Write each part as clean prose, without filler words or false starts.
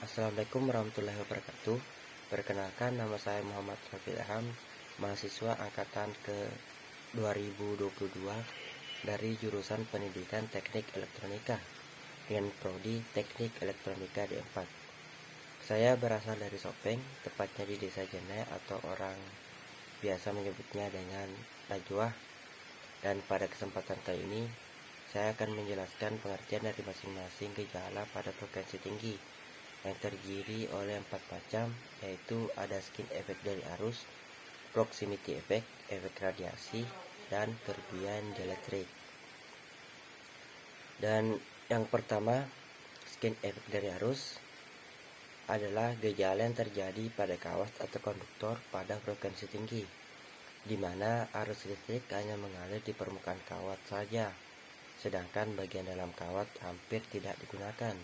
Assalamualaikum warahmatullahi wabarakatuh. Perkenalkan, nama saya Muhammad Rafi Ilham, mahasiswa angkatan ke 2022 dari jurusan Pendidikan Teknik Elektronika dengan prodi Teknik Elektronika D4. Saya berasal dari Sopeng, tepatnya di Desa Jenai atau orang biasa menyebutnya dengan Najwa. Dan pada kesempatan kali ini saya akan menjelaskan pengertian dari masing-masing gejala pada frekuensi tinggi yang terdiri oleh 4 macam, yaitu ada skin effect dari arus, proximity effect, efek radiasi, dan kerugian dieletrik. Dan yang pertama, skin effect dari arus adalah gejala yang terjadi pada kawat atau konduktor pada frekuensi tinggi, di mana arus listrik hanya mengalir di permukaan kawat saja, sedangkan bagian dalam kawat hampir tidak digunakan.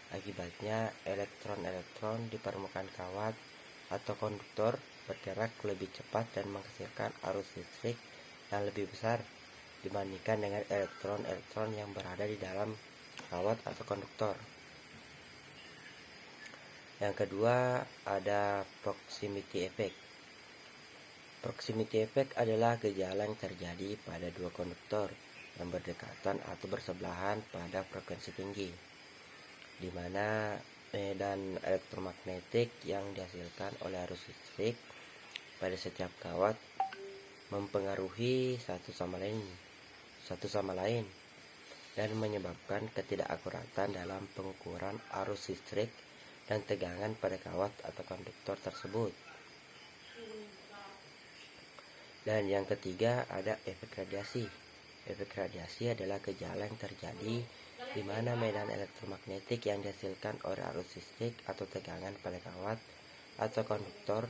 Akibatnya, elektron-elektron di permukaan kawat atau konduktor bergerak lebih cepat dan menghasilkan arus listrik yang lebih besar dibandingkan dengan elektron-elektron yang berada di dalam kawat atau konduktor. Yang kedua, ada proximity effect. Proximity effect adalah gejala yang terjadi pada dua konduktor yang berdekatan atau bersebelahan pada frekuensi tinggi, di mana medan elektromagnetik yang dihasilkan oleh arus listrik pada setiap kawat mempengaruhi satu sama lain dan menyebabkan ketidakakuratan dalam pengukuran arus listrik dan tegangan pada kawat atau konduktor tersebut. Dan yang ketiga, ada efek radiasi. Efek radiasi adalah gejala yang terjadi di mana medan elektromagnetik yang dihasilkan oleh arus listrik atau tegangan pada kawat atau konduktor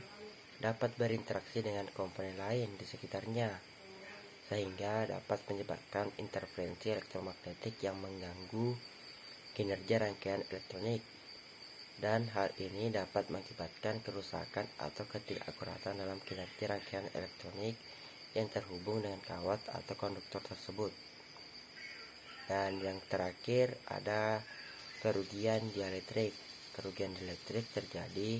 dapat berinteraksi dengan komponen lain di sekitarnya, sehingga dapat menyebabkan interferensi elektromagnetik yang mengganggu kinerja rangkaian elektronik. Dan hal ini dapat mengakibatkan kerusakan atau ketidakakuratan dalam kinerja rangkaian elektronik yang terhubung dengan kawat atau konduktor tersebut. Dan yang terakhir ada kerugian dieletrik. Kerugian dieletrik terjadi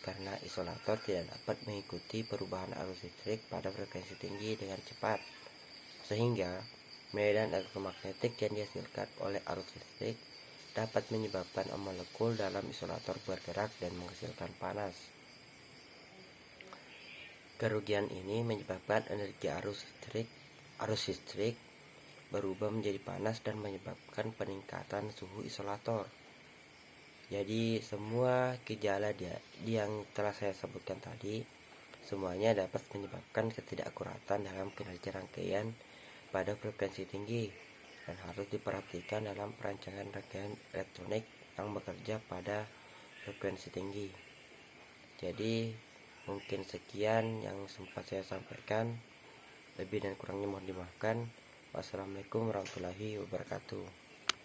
karena isolator tidak dapat mengikuti perubahan arus listrik pada frekuensi tinggi dengan cepat, sehingga medan elektromagnetik yang dihasilkan oleh arus listrik dapat menyebabkan molekul dalam isolator bergerak dan menghasilkan panas. Kerugian ini menyebabkan energi arus listrik berubah menjadi panas dan menyebabkan peningkatan suhu isolator. Jadi semua gejala yang telah saya sebutkan tadi semuanya dapat menyebabkan ketidakakuratan dalam kinerja rangkaian pada frekuensi tinggi dan harus diperhatikan dalam perancangan rangkaian elektronik yang bekerja pada frekuensi tinggi. Jadi mungkin sekian yang sempat saya sampaikan. Lebih dan kurangnya mohon dimaafkan. Wassalamualaikum warahmatullahi wabarakatuh.